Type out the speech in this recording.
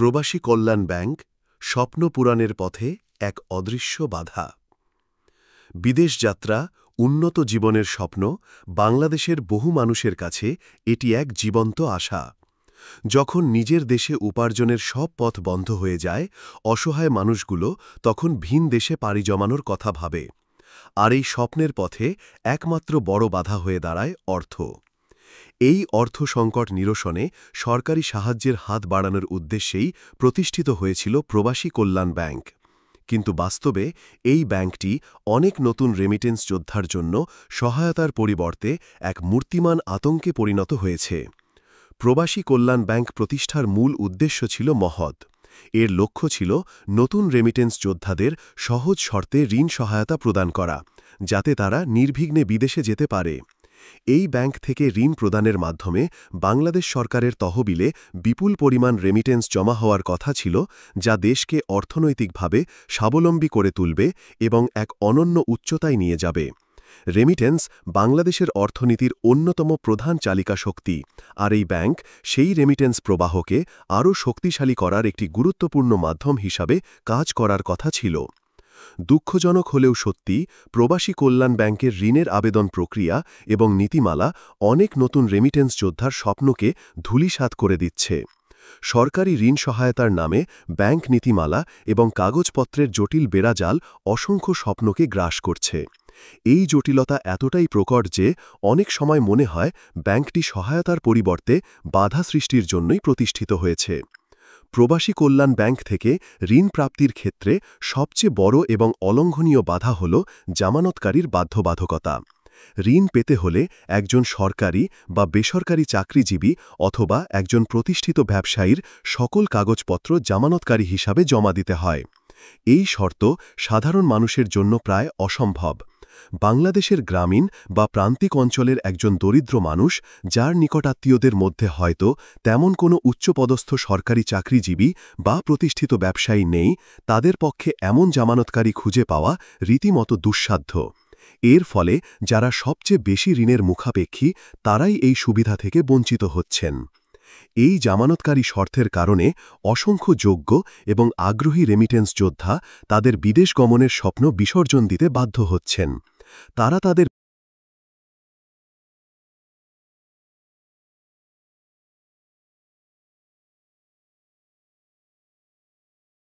প্রবাসী কল্যাণ ব্যাংক স্বপ্ন পূরণের পথে এক অদৃশ্য বাধা। বিদেশ যাত্রা, উন্নত জীবনের স্বপ্ন, বাংলাদেশের বহু মানুষের কাছে এটি এক জীবন্ত আশা। যখন নিজের দেশে উপার্জনের সব পথ বন্ধ হয়ে যায়, অসহায় মানুষগুলো তখন ভিন দেশে পাড়ি জমানোর কথা ভাবে। আর এই স্বপ্নের পথে একমাত্র বড় বাধা হয়ে দাঁড়ায় অর্থ। এই অর্থ সংকট নিরসনে সরকারি সাহায্যের হাত বাড়ানোর উদ্দেশ্যেই প্রতিষ্ঠিত হয়েছিল প্রবাসী কল্যাণ ব্যাংক। কিন্তু বাস্তবে এই ব্যাংকটি অনেক নতুন রেমিটেন্স যোদ্ধার জন্য সহায়তার পরিবর্তে এক মূর্তিমান আতঙ্কে পরিণত হয়েছে। প্রবাসী কল্যাণ ব্যাংক প্রতিষ্ঠার মূল উদ্দেশ্য ছিল মহৎ। এর লক্ষ্য ছিল নতুন রেমিটেন্স যোদ্ধাদের সহজ শর্তে ঋণ সহায়তা প্রদান করা, যাতে তারা নির্বিঘ্নে বিদেশে যেতে পারে। এই ব্যাংক থেকে ঋণ প্রদানের মাধ্যমে বাংলাদেশ সরকারের তহবিলে বিপুল পরিমাণ রেমিটেন্স জমা হওয়ার কথা ছিল, যা দেশকে অর্থনৈতিকভাবে স্বাবলম্বী করে তুলবে এবং এক অনন্য উচ্চতায় নিয়ে যাবে। রেমিটেন্স বাংলাদেশের অর্থনীতির অন্যতম প্রধান চালিকা শক্তি, আর এই ব্যাংক সেই রেমিটেন্স প্রবাহকে আরও শক্তিশালী করার একটি গুরুত্বপূর্ণ মাধ্যম হিসাবে কাজ করার কথা ছিল। দুঃখজনক হলেও সত্যি, প্রবাসী কল্যাণ ব্যাংকের ঋণের আবেদন প্রক্রিয়া এবং নীতিমালা অনেক নতুন রেমিটেন্স যোদ্ধার স্বপ্নকে ধূলিসাৎ করে দিচ্ছে। সরকারি ঋণ সহায়তার নামে ব্যাংক নীতিমালা এবং কাগজপত্রের জটিল বেড়াজাল অসংখ্য স্বপ্নকে গ্রাস করছে। এই জটিলতা এতটাই প্রকট যে অনেক সময় মনে হয় ব্যাংকটি সহায়তার পরিবর্তে বাধা সৃষ্টির জন্যই প্রতিষ্ঠিত হয়েছে। প্রবাসী কল্যাণ ব্যাংক থেকে ঋণ প্রাপ্তির ক্ষেত্রে সবচেয়ে বড় এবং অলঙ্ঘনীয় বাধা হল জামানতকারীর বাধ্যবাধকতা। ঋণ পেতে হলে একজন সরকারি বা বেসরকারি চাকরিজীবী অথবা একজন প্রতিষ্ঠিত ব্যবসায়ীর সকল কাগজপত্র জামানতকারী হিসাবে জমা দিতে হয়। এই শর্ত সাধারণ মানুষের জন্য প্রায় অসম্ভব। বাংলাদেশের গ্রামীণ বা প্রান্তিক অঞ্চলের একজন দরিদ্র মানুষ, যার নিকটাত্মীয়দের মধ্যে হয়তো তেমন কোনো উচ্চপদস্থ সরকারি চাকরিজীবী বা প্রতিষ্ঠিত ব্যবসায়ী নেই, তাদের পক্ষে এমন জামানতকারী খুঁজে পাওয়া রীতিমতো দুঃসাধ্য। এর ফলে যারা সবচেয়ে বেশি ঋণের মুখাপেক্ষী, তারাই এই সুবিধা থেকে বঞ্চিত হচ্ছেন। এই জামানতকারী শর্তের কারণে অসংখ্য যোগ্য এবং আগ্রহী রেমিটেন্স যোদ্ধা তাদের বিদেশ গমনের স্বপ্ন বিসর্জন দিতে বাধ্য হচ্ছেন। তারা তাদের